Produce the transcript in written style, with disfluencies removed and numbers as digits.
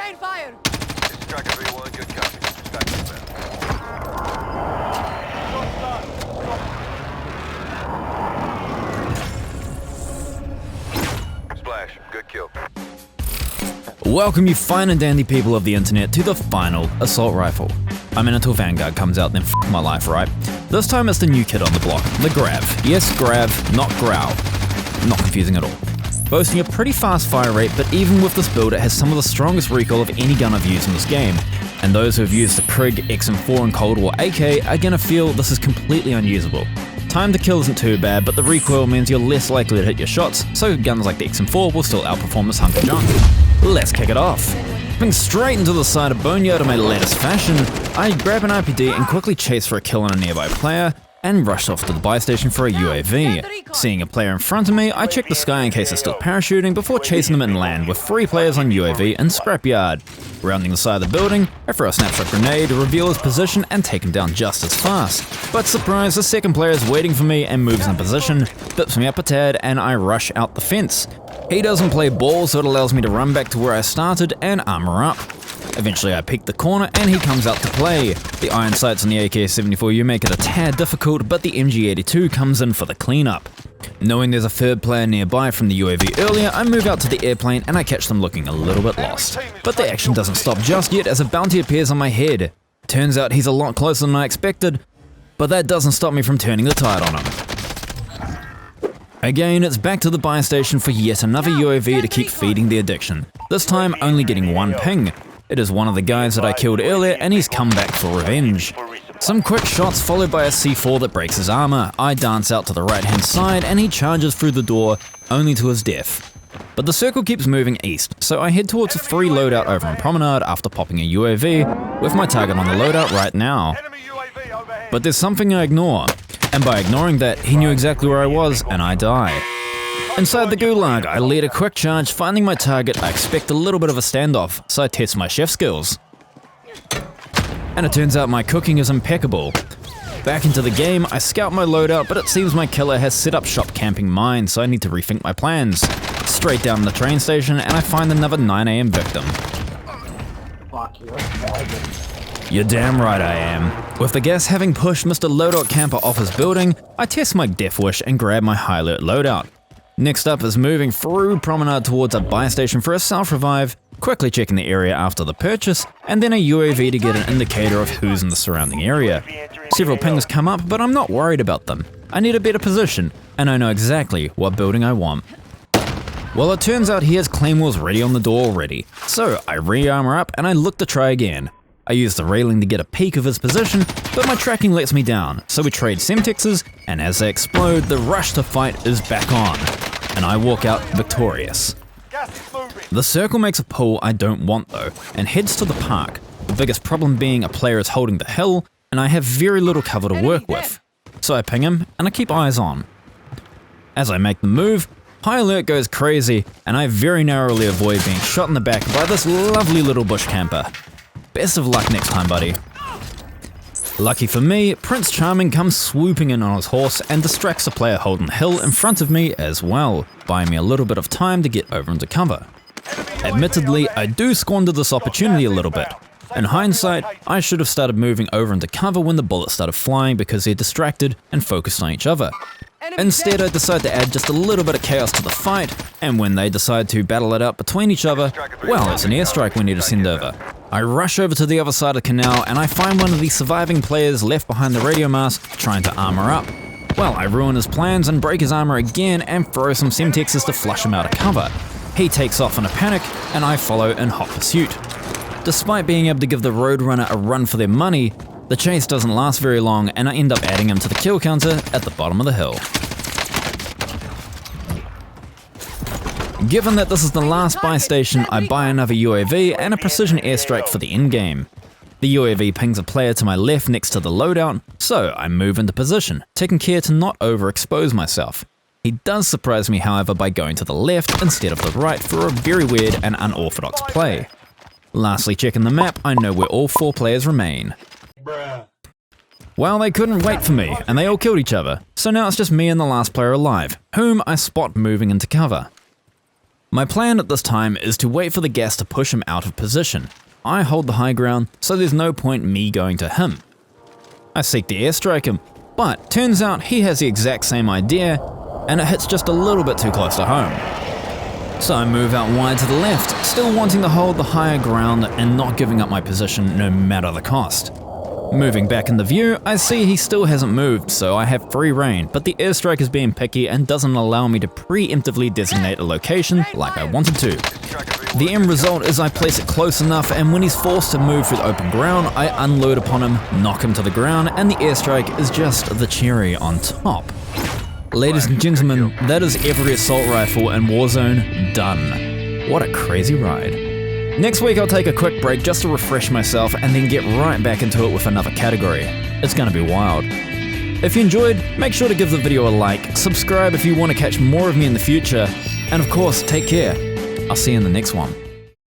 Rain fire! This is Tracker 3-1, good copy. Dispatch to the Splash, good kill. Welcome you fine and dandy people of the internet to the final assault rifle. I'm in until Vanguard comes out, then f my life, right? This time it's the new kid on the block, the Grav. Yes, Grav, not Growl. Not confusing at all. Boasting a pretty fast fire rate, but even with this build it has some of the strongest recoil of any gun I've used in this game. And those who have used the Krig, XM4 and Cold War AK are gonna feel this is completely unusable. Time to kill isn't too bad, but the recoil means you're less likely to hit your shots, so guns like the XM4 will still outperform this hunk of junk. Let's kick it off. Jumping straight into the side of Boneyard in my latest fashion, I grab an RPD and quickly chase for a kill on a nearby player, and rush off to the buy station for a UAV. Seeing a player in front of me, I check the sky in case they're still parachuting before chasing them inland with 3 players on UAV and scrapyard. Rounding the side of the building, I throw a snapshot grenade to reveal his position and take him down just as fast. But surprise, the second player is waiting for me and moves in position, bips me up a tad, and I rush out the fence. He doesn't play ball, so it allows me to run back to where I started and armor up. Eventually I peek the corner and he comes out to play. The iron sights on the AK-74U make it a tad difficult, but the MG82 comes in for the cleanup. Knowing there's a third player nearby from the UAV earlier, I move out to the airplane and I catch them looking a little bit lost. But the action doesn't stop just yet as a bounty appears on my head. Turns out he's a lot closer than I expected, but that doesn't stop me from turning the tide on him. Again, it's back to the buy station for yet another UAV to keep feeding the addiction, this time only getting 1 ping. It is one of the guys that I killed earlier and he's come back for revenge. Some quick shots followed by a C4 that breaks his armor. I dance out to the right hand side and he charges through the door, only to his death. But the circle keeps moving east, so I head towards a free loadout over on Promenade after popping a UAV, with my target on the loadout right now. But there's something I ignore, and by ignoring that, he knew exactly where I was and I die. Inside the gulag, I lead a quick charge. Finding my target, I expect a little bit of a standoff, so I test my chef skills. And it turns out my cooking is impeccable. Back into the game, I scout my loadout, but it seems my killer has set up shop camping mine, so I need to rethink my plans. Straight down the train station, and I find another 9 AM victim. You're damn right I am. With the gas having pushed Mr. Loadout Camper off his building, I test my Death Wish and grab my high alert loadout. Next up is moving through Promenade towards a buy station for a self-revive, quickly checking the area after the purchase, and then a UAV to get an indicator of who's in the surrounding area. Several pings come up, but I'm not worried about them. I need a better position, and I know exactly what building I want. Well, it turns out he has claymores ready on the door already, so I re-armor up and I look to try again. I use the railing to get a peek of his position, but my tracking lets me down, so we trade Semtexes, and as they explode, the rush to fight is back on, and I walk out victorious. The circle makes a pull I don't want though, and heads to the park, the biggest problem being a player is holding the hill, and I have very little cover to work with. So I ping him, and I keep eyes on. As I make the move, high alert goes crazy, and I very narrowly avoid being shot in the back by this lovely little bush camper. Best of luck next time, buddy. Lucky for me, Prince Charming comes swooping in on his horse and distracts the player holding the hill in front of me as well, buying me a little bit of time to get over into cover. Admittedly, I do squander this opportunity a little bit. In hindsight, I should have started moving over into cover when the bullets started flying because they're distracted and focused on each other. Instead, I decide to add just a little bit of chaos to the fight, and when they decide to battle it out between each other, well, it's an airstrike we need to send over. I rush over to the other side of the canal and I find one of the surviving players left behind the radio mast trying to armor up. Well, I ruin his plans and break his armor again and throw some Semtexes to flush him out of cover. He takes off in a panic and I follow in hot pursuit. Despite being able to give the Roadrunner a run for their money, the chase doesn't last very long and I end up adding him to the kill counter at the bottom of the hill. Given that this is the last buy station, I buy another UAV and a precision airstrike for the endgame. The UAV pings a player to my left next to the loadout, so I move into position, taking care to not overexpose myself. He does surprise me, however, by going to the left instead of the right for a very weird and unorthodox play. Lastly, checking the map, I know where all 4 players remain. Well, they couldn't wait for me, and they all killed each other, so now it's just me and the last player alive, whom I spot moving into cover. My plan at this time is to wait for the gas to push him out of position. I hold the high ground, so there's no point me going to him. I seek to airstrike him, but turns out he has the exact same idea, and it hits just a little bit too close to home. So I move out wide to the left, still wanting to hold the higher ground and not giving up my position no matter the cost. Moving back in the view, I see he still hasn't moved, so I have free reign, but the airstrike is being picky and doesn't allow me to preemptively designate a location like I wanted to. The end result is I place it close enough, and when he's forced to move through the open ground, I unload upon him, knock him to the ground, and the airstrike is just the cherry on top. Ladies and gentlemen, that is every assault rifle in Warzone done. What a crazy ride. Next week I'll take a quick break just to refresh myself and then get right back into it with another category. It's gonna be wild. If you enjoyed, make sure to give the video a like, subscribe if you want to catch more of me in the future, and of course, take care. I'll see you in the next one.